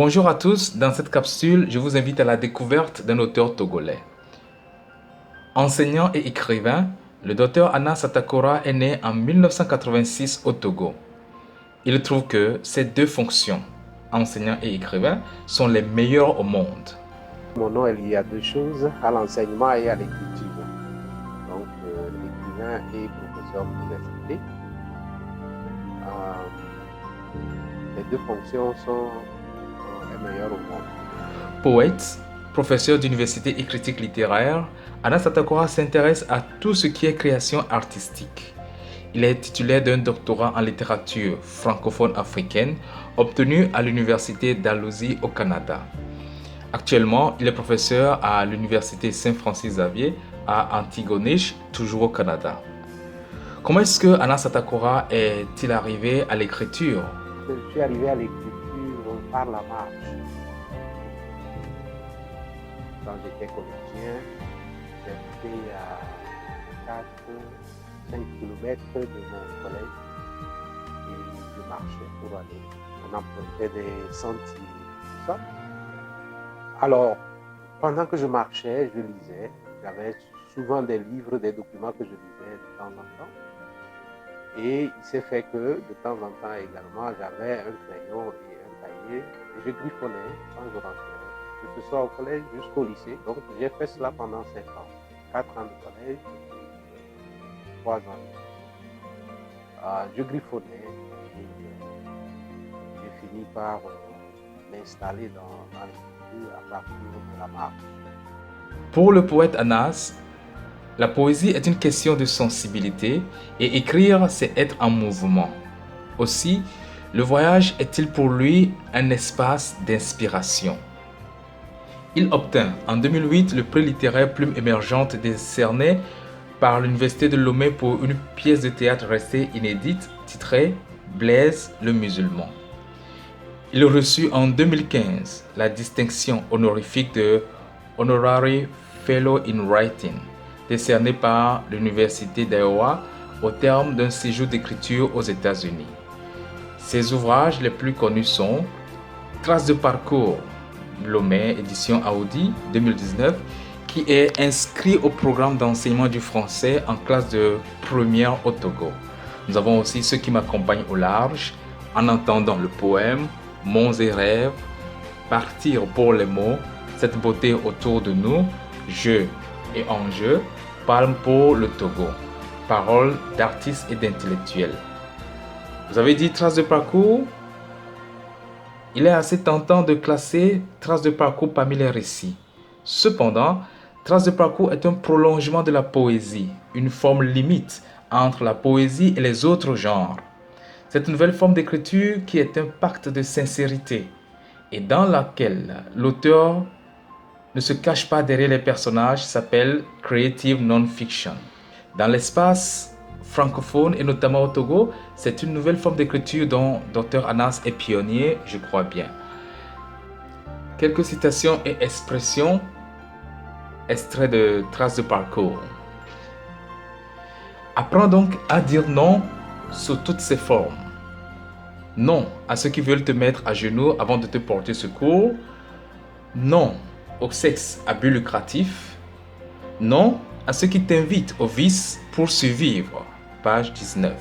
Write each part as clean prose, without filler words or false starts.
Bonjour à tous, dans cette capsule, je vous invite à la découverte d'un auteur togolais. Enseignant et écrivain, le docteur Anas Satakora est né en 1986 au Togo. Il trouve que ces deux fonctions, enseignant et écrivain, sont les meilleures au monde. Mon nom est lié à deux choses, à l'enseignement et à l'écriture. Donc, l'écrivain et professeur d'université. Les deux fonctions sont les meilleures au monde. Poète, professeur d'université et critique littéraire, Anas Satakora s'intéresse à tout ce qui est création artistique. Il est titulaire d'un doctorat en littérature francophone africaine obtenu à l'université Dalhousie au Canada. Actuellement, il est professeur à l'université Saint-Francis-Xavier à Antigonish, toujours au Canada. Comment est-ce que Anas Satakora est-il arrivé à l'écriture? Je suis arrivé à l'écriture par la marche. Quand j'étais collégien, j'habitais à 4-5 km de mon collège et je marchais pour aller. On empruntait des sentiers, tout ça. Alors, pendant que je marchais, je lisais. J'avais souvent des livres, des documents que je lisais de temps en temps. Et il s'est fait que, de temps en temps également, j'avais un crayon et un cahier et je griffonnais quand je rentrais, que ce soit au collège jusqu'au lycée. Donc, j'ai fait cela pendant 5 ans. 4 ans de collège, 3 ans. Je griffonnais et j'ai fini par m'installer dans l'écriture à partir de la marche. Pour le poète Anas, la poésie est une question de sensibilité et écrire, c'est être en mouvement. Aussi, le voyage est-il pour lui un espace d'inspiration. Il obtint en 2008 le prix littéraire Plume émergente décerné par l'Université de Lomé pour une pièce de théâtre restée inédite titrée Blaise le musulman. Il reçut en 2015 la distinction honorifique de Honorary Fellow in Writing, décernée par l'Université d'Iowa au terme d'un séjour d'écriture aux États-Unis. Ses ouvrages les plus connus sont Traces de parcours, Lomé, édition Audi 2019, qui est inscrit au programme d'enseignement du français en classe de première au Togo. Nous avons aussi Ceux qui m'accompagnent au large, En entendant le poème, Monts et rêves, Partir pour les mots, Cette beauté autour de nous, Jeux et enjeux, Palme pour le Togo, Paroles d'artistes et d'intellectuels. Vous avez dit Traces de parcours? Il est assez tentant de classer Traces de parcours parmi les récits. Cependant, Traces de parcours est un prolongement de la poésie, une forme limite entre la poésie et les autres genres. C'est une nouvelle forme d'écriture qui est un pacte de sincérité et dans laquelle l'auteur ne se cache pas derrière les personnages, s'appelle Creative Non-Fiction. Dans l'espace francophone et notamment au Togo, c'est une nouvelle forme d'écriture dont Dr Anas est pionnier, je crois bien. Quelques citations et expressions extraits de Traces de parcours. Apprends donc à dire non sous toutes ses formes. Non à ceux qui veulent te mettre à genoux avant de te porter secours. Non au sexe à but lucratif. Non à ceux qui t'invitent au vice pour survivre. Page 19.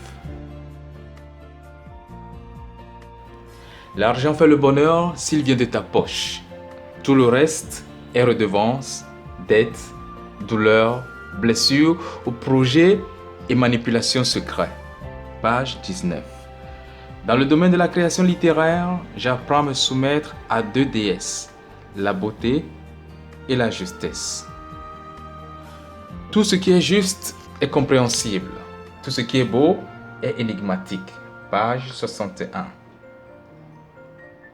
L'argent fait le bonheur s'il vient de ta poche. Tout le reste est redevance, dette, douleur, blessure ou projet et manipulation secret. Page 19. Dans le domaine de la création littéraire, j'apprends à me soumettre à deux déesses, la beauté et la justesse. Tout ce qui est juste est compréhensible. Tout ce qui est beau est énigmatique. Page 61.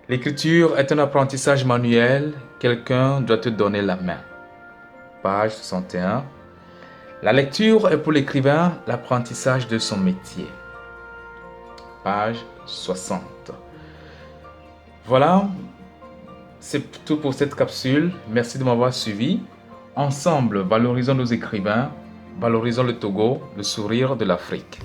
L'écriture est un apprentissage manuel. Quelqu'un doit te donner la main. Page 61. La lecture est pour l'écrivain l'apprentissage de son métier. Page 60. Voilà, c'est tout pour cette capsule. Merci de m'avoir suivi. Ensemble, valorisons nos écrivains, valorisons le Togo, le sourire de l'Afrique.